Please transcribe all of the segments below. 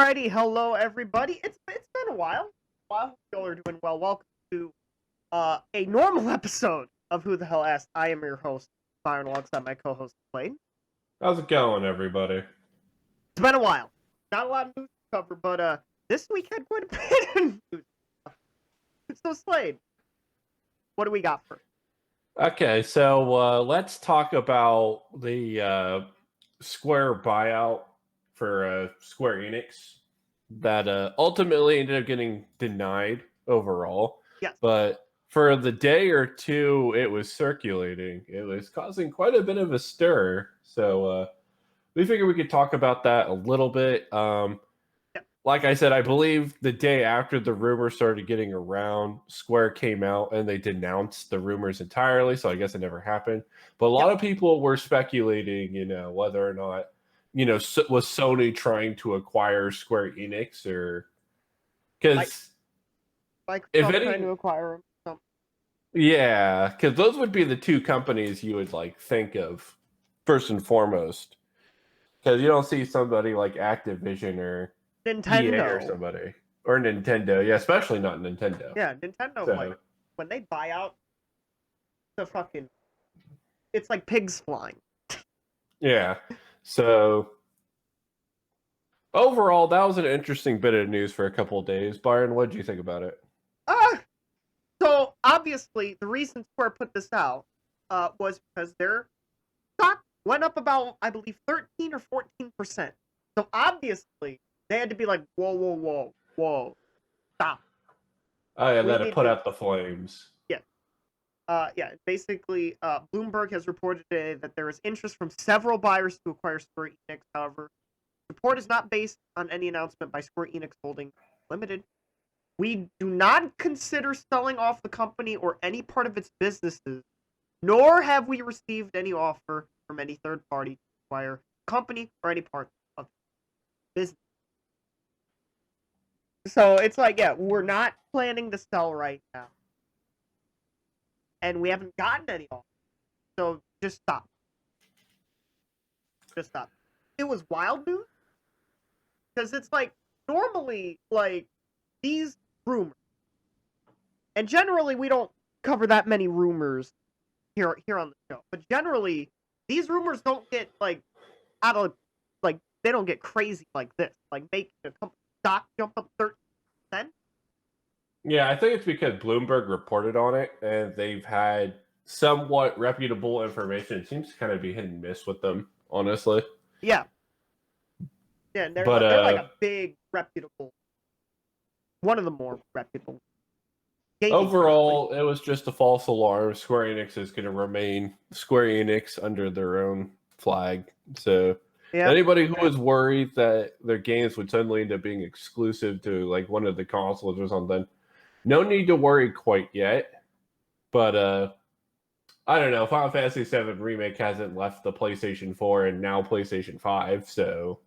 Alrighty, hello everybody. It's been a while. Hope y'all are doing well. Welcome to a normal episode of Who the Hell Asked. I am your host, Byron, alongside my co-host Slade. How's it going, everybody? It's been a while. Not a lot of news to cover, but this week had quite a bit of news. So Slade, what do we got first? Okay, so let's talk about the Square buyout for Square Enix that ultimately ended up getting denied overall. Yes. But for the day or two it was circulating, it was causing quite a bit of a stir. So we figured we could talk about that a little bit. Like I said, I believe the day after the rumors started getting around, Square came out and they denounced the rumors entirely. So I guess it never happened. But a lot of people were speculating, whether or not, was Sony trying to acquire Square Enix, or because if trying to acquire them. Yeah, because those would be the two companies you would think of first and foremost. Because you don't see somebody like Activision or Nintendo EA or somebody, or Nintendo, yeah, especially not Nintendo. Yeah, Nintendo, when they buy out it's like pigs flying. Yeah, so overall, that was an interesting bit of news for a couple of days. Byron, what did you think about it? So obviously, the reason Square put this out was because their stock went up about, I believe, 13 or 14%. So obviously, they had to be like, whoa, stop. Oh yeah, let it put out the flames. Yeah. Basically, Bloomberg has reported today that there is interest from several buyers to acquire Square Enix. However, the report is not based on any announcement by Square Enix Holdings Limited. We do not consider selling off the company or any part of its businesses, nor have we received any offer from any third party to acquire the company or any part of the business. So it's like, yeah, we're not planning to sell right now. And we haven't gotten any offers. So just stop. It was wild news. Because it's like, normally, these rumors, and generally we don't cover that many rumors here on the show, but generally these rumors don't get they don't get crazy like this, like making a company stock jump up 30%. Yeah, I think it's because Bloomberg reported on it and they've had somewhat reputable information. It seems to kind of be hit and miss with them, honestly. Yeah, and they're like a big reputable, one of the more reputable. Overall, it was just a false alarm. Square Enix is going to remain Square Enix under their own flag. So anybody who was worried that their games would suddenly end up being exclusive to one of the consoles or something, no need to worry quite yet. But I don't know. Final Fantasy VII Remake hasn't left the PlayStation 4 and now PlayStation 5, so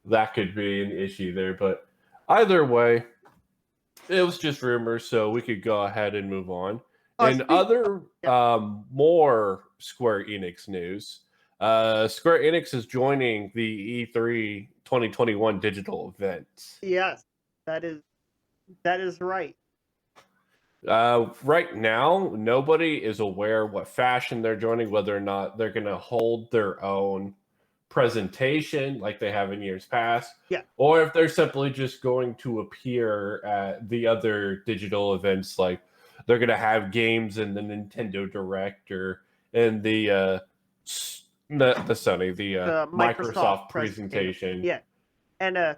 that could be an issue there. But either way, it was just rumors, so we could go ahead and move on. More Square Enix news. Square Enix is joining the E3 2021 digital event. Yes, that is right. Right now, nobody is aware what fashion they're joining, whether or not they're going to hold their own presentation like they have in years past, or if they're simply just going to appear at the other digital events, like they're going to have games in the Nintendo Direct or in the Sony, the Microsoft presentation. Yeah, and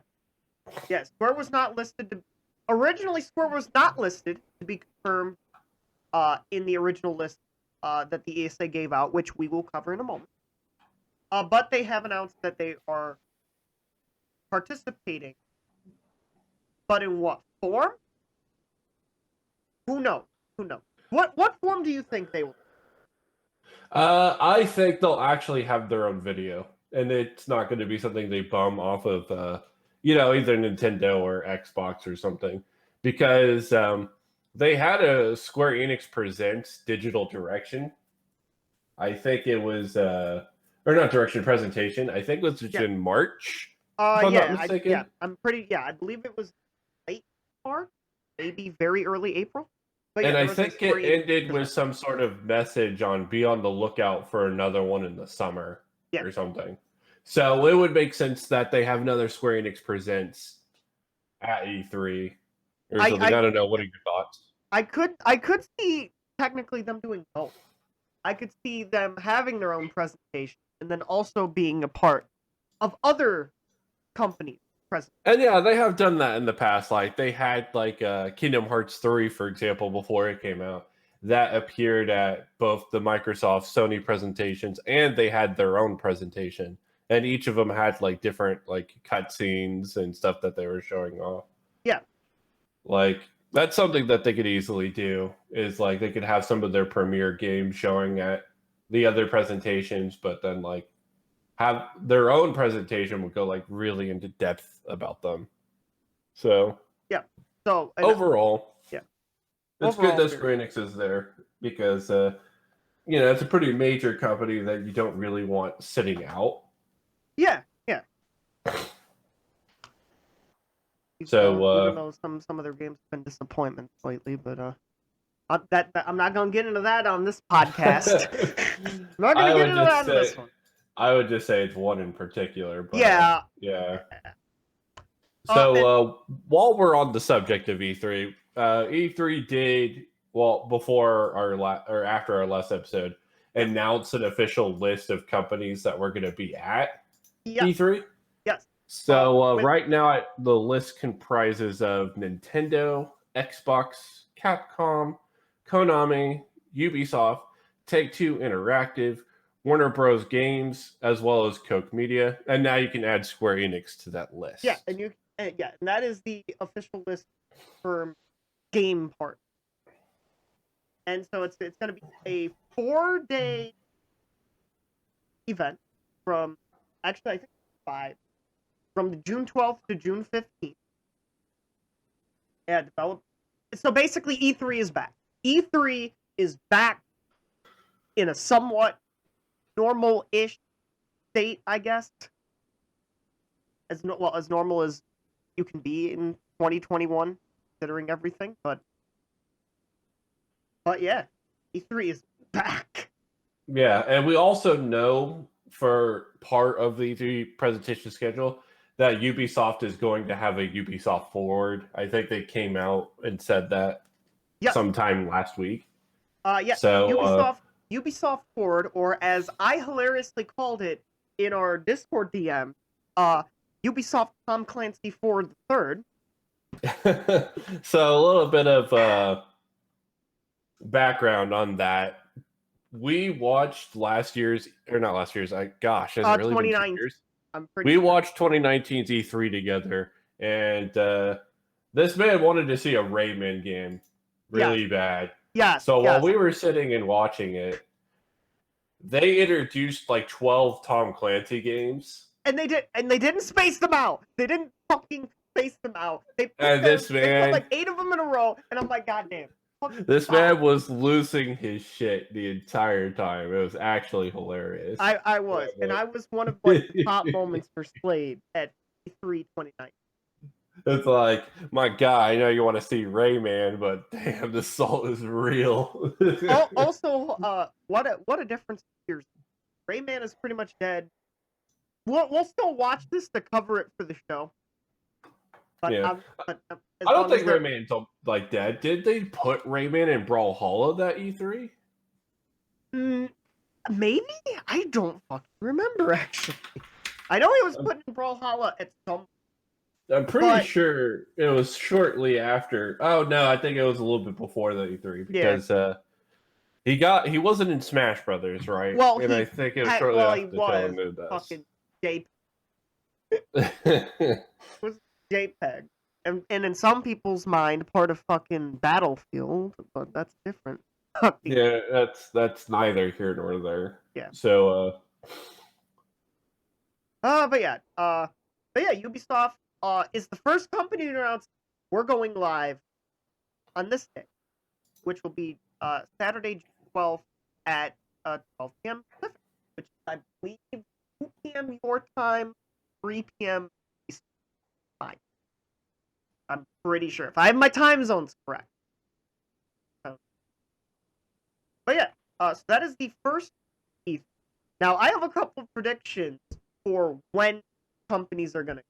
Square was not listed originally. Square was not listed to be confirmed in the original list that the ESA gave out, which we will cover in a moment. But they have announced that they are participating. But in what form? Who knows? What form do you think they will? I think they'll actually have their own video, and it's not going to be something they bum off of, either Nintendo or Xbox or something, because they had a Square Enix Presents digital direction. I think it was. Or not direction, presentation. I think it was in March if I'm not Yeah, mistaken. I believe it was late March, maybe very early April. But yeah, And there I was a think Square it Enix ended with event. some sort of message on be on the lookout for another one in the summer Yeah. or something. So it would make sense that they have another Square Enix Presents at E3 or something. I don't know. What are your thoughts? I could see technically them doing both. I could see them having their own presentation and then also being a part of other companies' presentations. And yeah, they have done that in the past. Like they had like Kingdom Hearts 3, for example, before it came out. That appeared at both the Microsoft Sony presentations and they had their own presentation. And each of them had like different like cutscenes and stuff that they were showing off. Yeah. Like that's something that they could easily do is like they could have some of their premiere games showing at the other presentations, but then like have their own presentation would go like really into depth about them. So yeah. So overall, yeah, it's good that Square Enix is there because it's a pretty major company that you don't really want sitting out. Yeah, yeah. So even though some of their games have been disappointments lately, but I'm not going to get into that on this podcast. I'm not going to get into that on this one. I would just say it's one in particular, but yeah. Yeah. So while we're on the subject of E3, E3 did before or after our last episode announce an official list of companies that we're going to be at E3. Yes. So right now the list comprises of Nintendo, Xbox, Capcom, Konami, Ubisoft, Take-Two Interactive, Warner Bros. Games, as well as Koch Media, and now you can add Square Enix to that list. Yeah, and that is the official list for game part. And so it's going to be a 4-day event from actually I think 5 from June 12th to June 15th. Yeah, So basically E3 is back. E3 is back in a somewhat normal-ish state, I guess. As normal as you can be in 2021, considering everything. But yeah, E3 is back. Yeah, and we also know for part of the E3 presentation schedule that Ubisoft is going to have a Ubisoft Forward. I think they came out and said that sometime last week. Yeah. So Ubisoft Forward, or as I hilariously called it in our Discord DM, Ubisoft Tom Clancy Forward III. So a little bit of background on that. We watched not last year's. Gosh, has it really been 2 years? We watched 2019's E3 together, and this man wanted to see a Rayman game really bad. Yeah. So while we were sitting and watching it, they introduced like 12 Tom Clancy games. And they didn't space them out. They didn't fucking space them out. They put like 8 of them in a row, and I'm like, God damn. This man was losing his shit the entire time. It was actually hilarious. I was. And I was one of like the top moments for Slade at E3 2019. It's like, my guy, I know you want to see Rayman, but damn, the salt is real. Also, what a difference here. Rayman is pretty much dead. We'll still watch this to cover it for the show. But, yeah. I don't think Rayman's like dead. Did they put Rayman in Brawlhalla that E3? Maybe? I don't fucking remember, actually. I know he was put in Brawlhalla at some. I'm pretty sure it was shortly after. Oh no, I think it was a little bit before the E3 because he wasn't in Smash Brothers, right? Well, I think it was shortly after the Taylor moved us. Fucking it was JPEG. And in some people's mind, part of fucking Battlefield, but that's different. Yeah, that's neither here nor there. Yeah. So but yeah, Ubisoft is the first company to announce we're going live on this day, which will be Saturday, June 12th at 12 p.m. Pacific, which I believe 2 p.m. your time, 3 p.m. 5. I'm pretty sure. If I have my time zones correct. But yeah, so that is the first E3. Now, I have a couple of predictions for when companies are going to.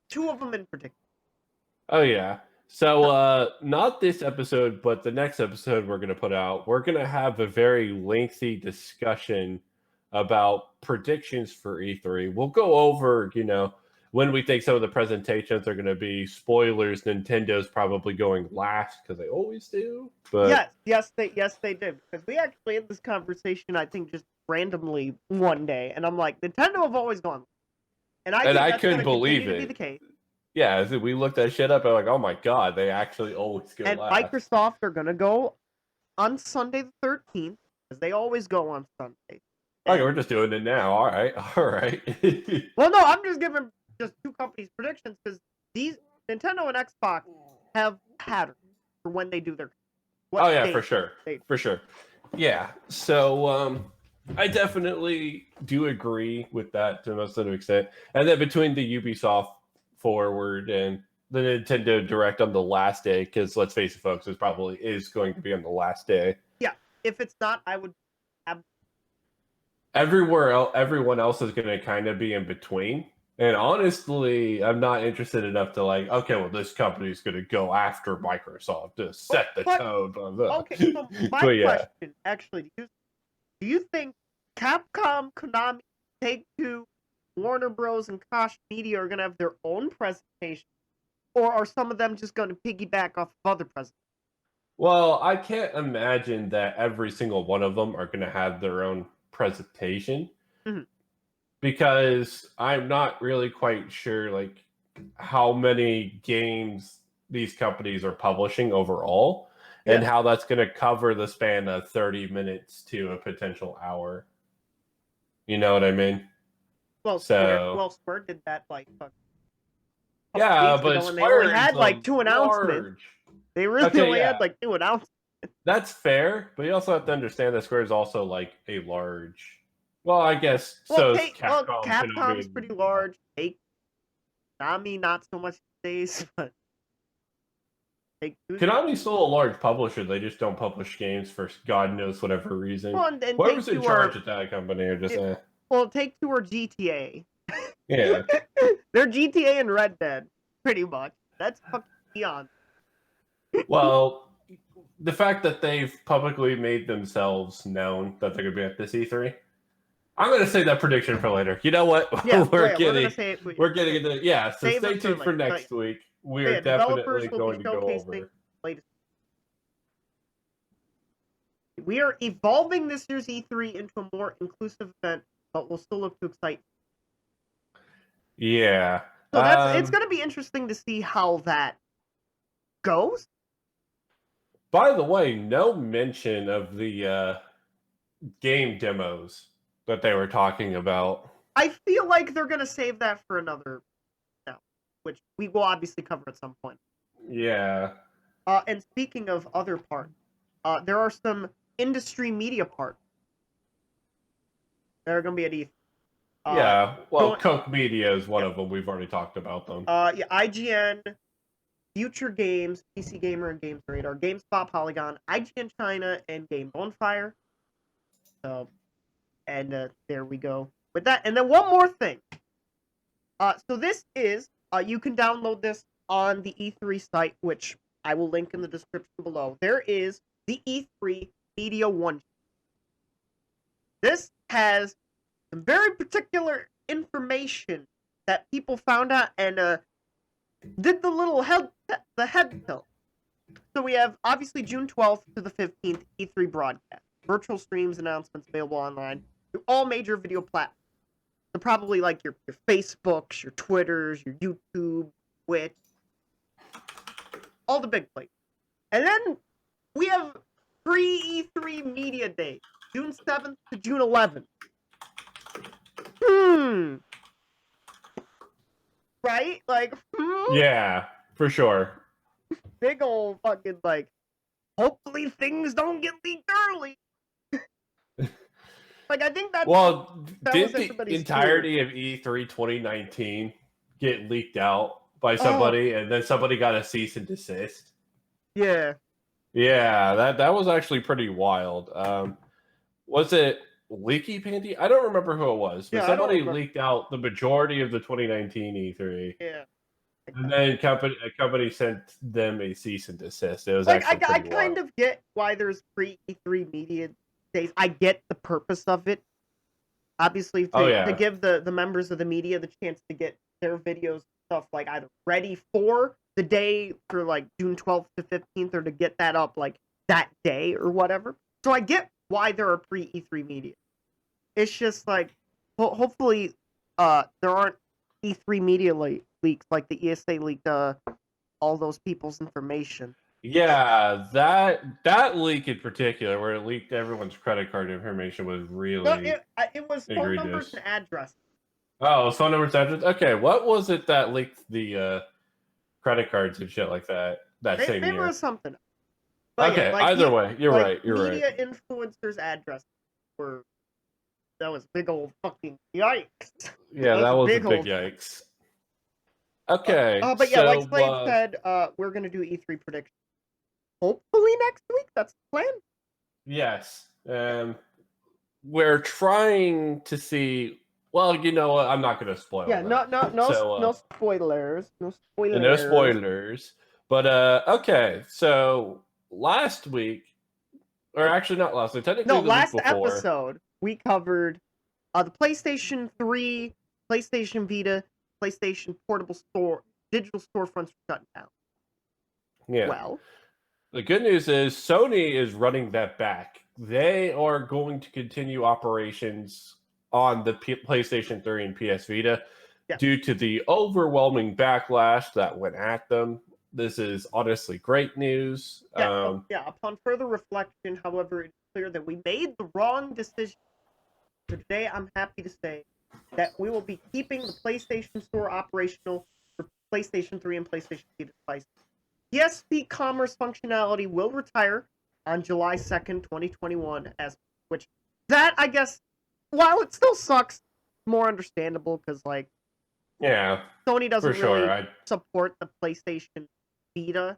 2 of them in particular. Oh, yeah. So, not this episode, but the next episode we're going to put out, we're going to have a very lengthy discussion about predictions for E3. We'll go over, when we think some of the presentations are going to be. Spoilers, Nintendo's probably going last because they always do. But yes, they did. Because we actually had this conversation, I think, just randomly one day, and I'm like, Nintendo have always gone. And I couldn't believe it. To be the case. Yeah, we looked that shit up and like, oh my god, they actually always go and last. Microsoft are gonna go on Sunday the 13th, because they always go on Sunday. Okay, we're just doing it now. All right. Well, no, I'm just giving just 2 companies' predictions because these Nintendo and Xbox have patterns for when they do their. For sure. Yeah. So I definitely do agree with that to most of an extent. And then between the Ubisoft forward and the Nintendo Direct on the last day, because let's face it, folks, it probably is going to be on the last day. Yeah. If it's not, I would. Everyone else is going to kind of be in between. And honestly, I'm not interested enough to like, okay, well, this company's going to go after Microsoft to set the tone. Blah, blah. Okay, so my question, actually, do you think Capcom, Konami, Take-Two, Warner Bros., and Koch Media are going to have their own presentation? Or are some of them just going to piggyback off of other presentations? Well, I can't imagine that every single one of them are going to have their own presentation. Mm-hmm. Because I'm not really quite sure like how many games these companies are publishing overall and how that's going to cover the span of 30 minutes to a potential hour. You know what I mean? Well, Square did that like but Square they only had like 2 announcements. They really only had like 2 announcements. That's fair, but you also have to understand that Square is also like a large. Well, I guess so. Capcom's pretty large. Konami, not so much these days, but Konami's still a large publisher. They just don't publish games for God knows whatever reason. Well, and whoever's in charge at that company are just. Well, Take-Two or GTA. Yeah, they're GTA and Red Dead, pretty much. That's fucking beyond. Well, the fact that they've publicly made themselves known that they're going to be at this E3. I'm going to say that prediction for later. You know what? Yeah, we're getting into so stay tuned for next week. We are definitely going to go over. We are evolving this year's E3 into a more inclusive event, but we'll still look to excite. Yeah. So it's going to be interesting to see how that goes. By the way, no mention of the game demos that they were talking about. I feel like they're going to save that for another which we will obviously cover at some point. Yeah. And speaking of other parts, there are some industry media parts that are going to be at E3. Coke Media is one of them. We've already talked about them. IGN, Future Games, PC Gamer, and Games Radar, GameSpot, Polygon, IGN China, and Game Bonfire. So, and there we go with that. And then one more thing. So this is, you can download this on the E3 site, which I will link in the description below. There is the E3 Media One. This has some very particular information that people found out and did the little head tilt. So we have, obviously, June 12th to the 15th, E3 broadcast. Virtual streams, announcements available online through all major video platforms. So probably like your Facebooks, your Twitters, your YouTube, Twitch, all the big places. And then we have pre-E3 Media Day, June 7th to June 11th. Right? Like, Yeah, for sure. Big old fucking, like, hopefully things don't get leaked early. Like, I think that's... Well, did the entirety of E3 2019 get leaked out by somebody, and then somebody got a cease and desist. Yeah. Yeah, that was actually pretty wild. Was it Leaky Panty? I don't remember who it was, but somebody leaked out the majority of the 2019 E3. Yeah. And then a company sent them a cease and desist. It was like actually I pretty kind wild. of get why there's pre-E3 media days. I get the purpose of it. Obviously, to give the members of the media the chance to get their videos stuff like either ready for the day for like June 12th to 15th, or to get that up like that day or whatever. So I get why there are pre-E3 media. It's just like, hopefully, there aren't E3 media leaks like the ESA leaked all those people's information. Yeah, that leak in particular, where it leaked everyone's credit card information, was really it was phone numbers and addresses. Oh, phone numbers and address. Okay, what was it that leaked the credit cards and shit like that same year? There was something. But okay, either way, you're right. Media influencers' addresses were. That was big old fucking yikes. Yeah, that was a big yikes. Okay. But yeah, like Slade said, we're gonna do E3 predictions. Hopefully next week. That's the plan. Yes. We're trying to see. Well, you know what? I'm not gonna spoil. Yeah, no spoilers. No spoilers. No spoilers. But okay, so last week, or actually not last week, technically the last week before, episode we covered the PlayStation 3, PlayStation Vita, PlayStation Portable Store, digital storefronts shutting down. Yeah. Well, the good news is Sony is running that back. They are going to continue operations on the PlayStation 3 and PS Vita due to the overwhelming backlash that went at them. This is honestly great news. Upon further reflection, however, it's clear that we made the wrong decision. So today, I'm happy to say that we will be keeping the PlayStation Store operational for PlayStation 3 and PlayStation Vita devices. PSP commerce functionality will retire on July 2nd, 2021, that, I guess, while it still sucks, more understandable, because, like, Sony doesn't really support the PlayStation Vita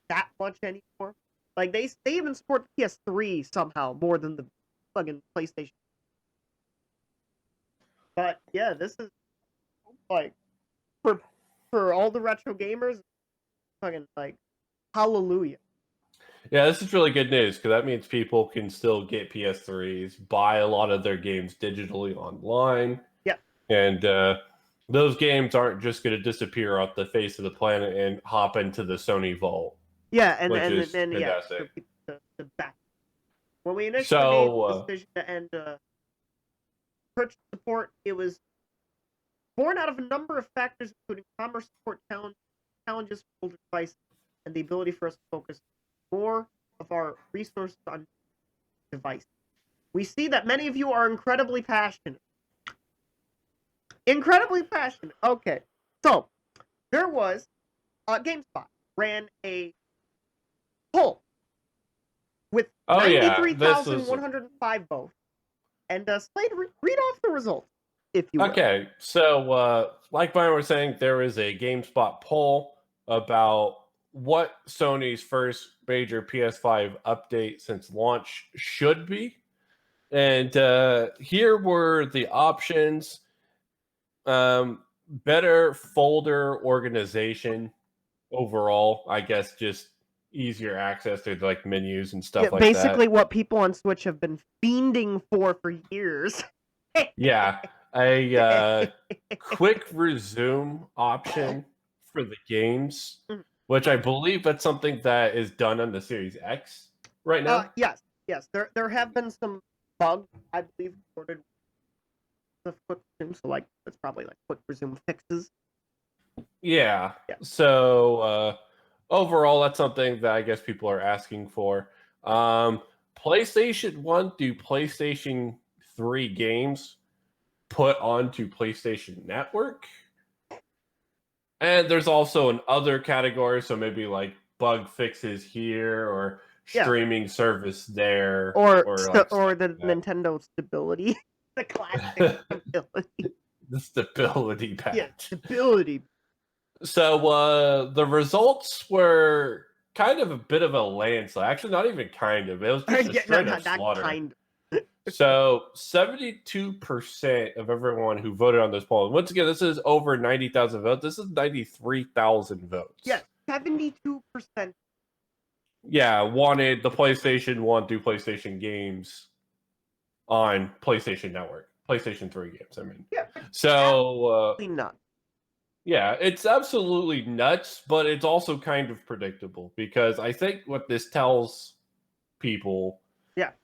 that much anymore. Like, they even support the PS3 somehow more than the fucking PlayStation. But yeah, this is like for all the retro gamers, fucking like hallelujah. Yeah, this is really good news because that means people can still get PS3s, buy a lot of their games digitally online. Yeah. And those games aren't just going to disappear off the face of the planet and hop into the Sony vault. Yeah, and fantastic. The back. When we initially made the decision to end purchase support, it was born out of a number of factors, including commerce support challenges for older devices, and the ability for us to focus more of our resources on devices. We see that many of you are incredibly passionate. Okay, so there was GameSpot ran a poll with 93,105 votes, and Slade, read off the results, if you will. Okay, so like Byron was saying, there is a GameSpot poll about what Sony's first major PS5 update since launch should be. And here were the options. Better folder organization overall, I guess, just easier access to like menus and stuff like that. Basically what people on Switch have been fiending for years. Yeah, a quick resume option for the games, which I believe that's something that is done on the Series X right now. Yes. There have been some bugs, I believe, reported with the quick resume, so like it's probably like quick resume fixes. Yeah. So overall, that's something that I guess people are asking for. PlayStation 1 through PlayStation 3 games put onto PlayStation Network. And there's also an other category, so maybe like bug fixes here or streaming service there. Or the Nintendo stability. The classic stability. The stability patch. Yeah, stability. So the results were kind of a bit of a landslide. Actually, not even kind of. It was just a straight up slaughter. Kind So 72% of everyone who voted on this poll, and once again, this is over 90,000 votes. This is 93,000 votes. Yeah, 72%. Yeah, wanted the PlayStation 1 through PlayStation games on PlayStation Network. PlayStation 3 games, I mean. Yeah. So, nuts. Yeah, it's absolutely nuts, but it's also kind of predictable because I think what this tells people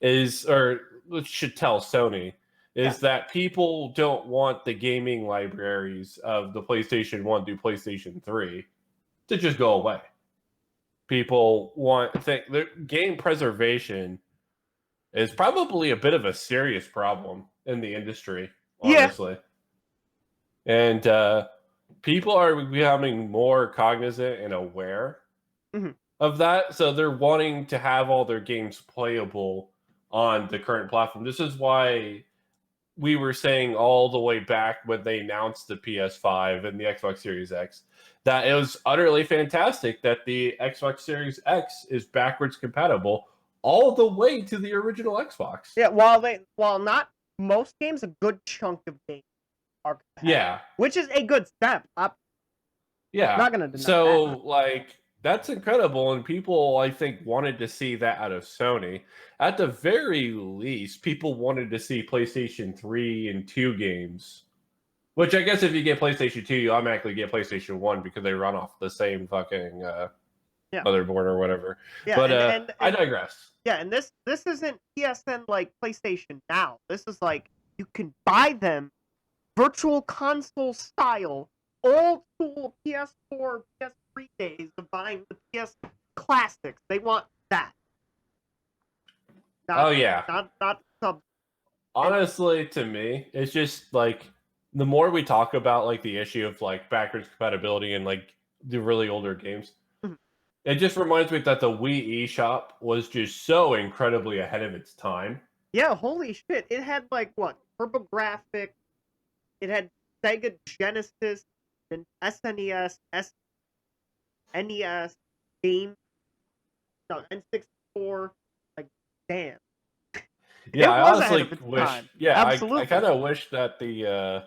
is, or it should tell Sony, is that people don't want the gaming libraries of the PlayStation 1 through PlayStation 3 to just go away. People think the game preservation is probably a bit of a serious problem in the industry, honestly. And people are becoming more cognizant and aware of that. So they're wanting to have all their games playable on the current platform. This is why we were saying all the way back when they announced the PS5 and the Xbox Series X that it was utterly fantastic that the Xbox Series X is backwards compatible all the way to the original Xbox. Yeah, while not most games, a good chunk of games are compatible, which is a good step. Not gonna deny that. Like, that's incredible, and people, I think, wanted to see that out of Sony. At the very least, people wanted to see PlayStation 3 and 2 games. Which I guess if you get PlayStation 2, you automatically get PlayStation 1 because they run off the same fucking motherboard or whatever. Yeah, but and I digress. Yeah, and this isn't PSN like PlayStation Now. This is like you can buy them virtual console style, old school PS4, PS3 days of buying the PS classics. They want that. Not sub. Honestly, to me, it's just like the more we talk about like the issue of like backwards compatibility and like the really older games, it just reminds me that the Wii eShop was just so incredibly ahead of its time. Yeah, holy shit! It had like what TurboGrafx. It had Sega Genesis and SNES, NES, Game, N64. Like, damn. Yeah, I honestly wish. Yeah, I kind of wish that the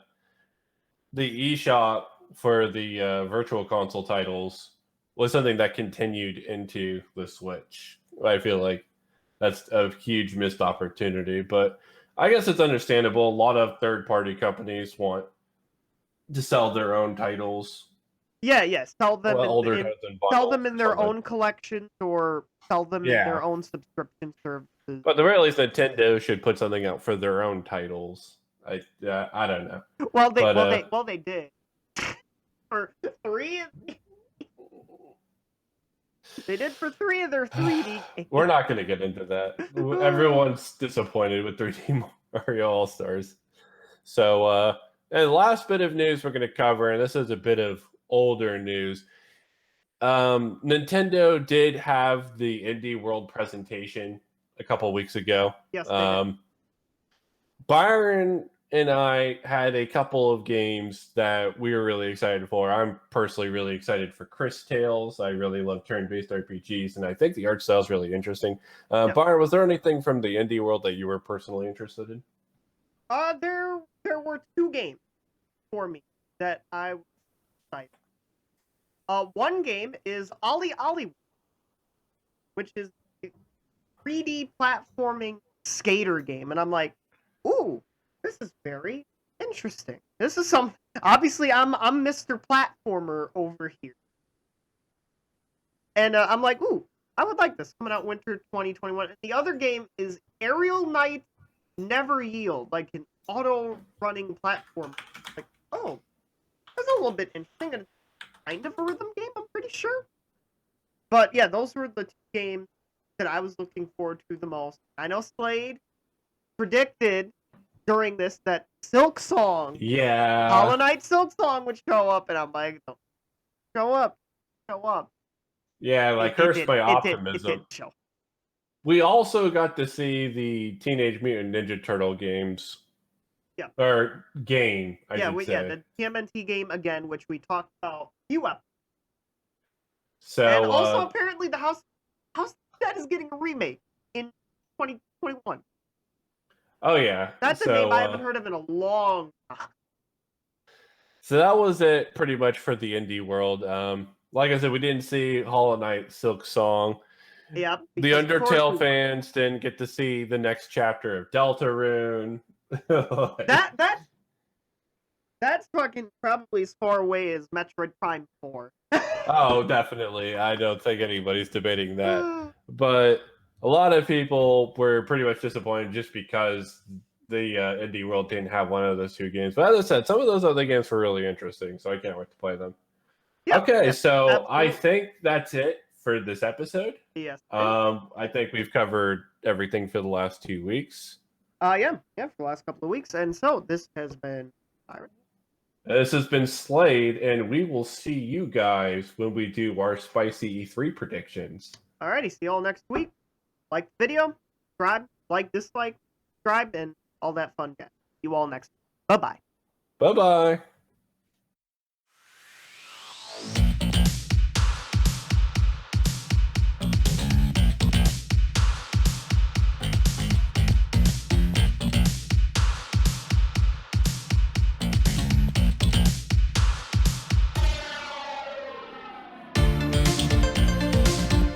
eShop for the virtual console titles was something that continued into the Switch. I feel like that's a huge missed opportunity, but I guess it's understandable. A lot of third-party companies want to sell their own titles. Yeah, sell them in their own collections or sell them in their own subscription services. But at the very least, Nintendo should put something out for their own titles. I don't know. Well, they did. For 3 of they did for 3 of their 3D games. We're not going to get into that. Everyone's disappointed with 3D Mario All-Stars. So, and the last bit of news we're going to cover, and this is a bit of older news. Nintendo did have the Indie World presentation a couple of weeks ago. Yes, they did. Byron and I had a couple of games that we were really excited for. I'm personally really excited for Chris Tales. I really love turn-based RPGs, and I think the art style is really interesting. Byron, was there anything from the indie world that you were personally interested in? There were 2 games for me that I was excited. One game is Ollie Ollie, which is a 3D platforming skater game, and I'm like, ooh, this is very interesting. This is some. Obviously, I'm Mr. Platformer over here, and I'm like, ooh, I would like this. Coming out winter 2021. And the other game is Aerial Knight Never Yield, like an auto-running platform. Like, oh, that's a little bit interesting. And kind of a rhythm game, I'm pretty sure. But yeah, those were the 2 games that I was looking forward to the most. I know Slade predicted during this that Silk Song, Hollow Knight Silk Song would show up, and I'm like, no, show up. Yeah, like Cursed by Optimism. It did show. We also got to see the Teenage Mutant Ninja Turtle games Yeah. Or game, I yeah, should say. yeah, the TMNT game again, which we talked about a few episodes. So, and also apparently the House of the Dead is getting a remake in 2021. Oh yeah, That's a name I haven't heard of in a long time. So that was it pretty much for the indie world. Like I said, we didn't see Hollow Knight, Silk Song. Yeah, The Undertale fans didn't get to see the next chapter of Deltarune. That's fucking probably as far away as Metroid Prime 4. Oh, definitely. I don't think anybody's debating that. But a lot of people were pretty much disappointed just because the indie world didn't have one of those two games. But as I said, some of those other games were really interesting, so I can't wait to play them. Yeah, okay, so absolutely. I think that's it for this episode. Yes. I think we've covered everything for the last 2 weeks. Yeah, for the last couple of weeks. And so this has been Byron. This has been Slade, and we will see you guys when we do our spicy E3 predictions. Alrighty, see you all next week. Like the video, subscribe, like, dislike, subscribe, and all that fun stuff. See you all next week. Bye-bye. Bye-bye.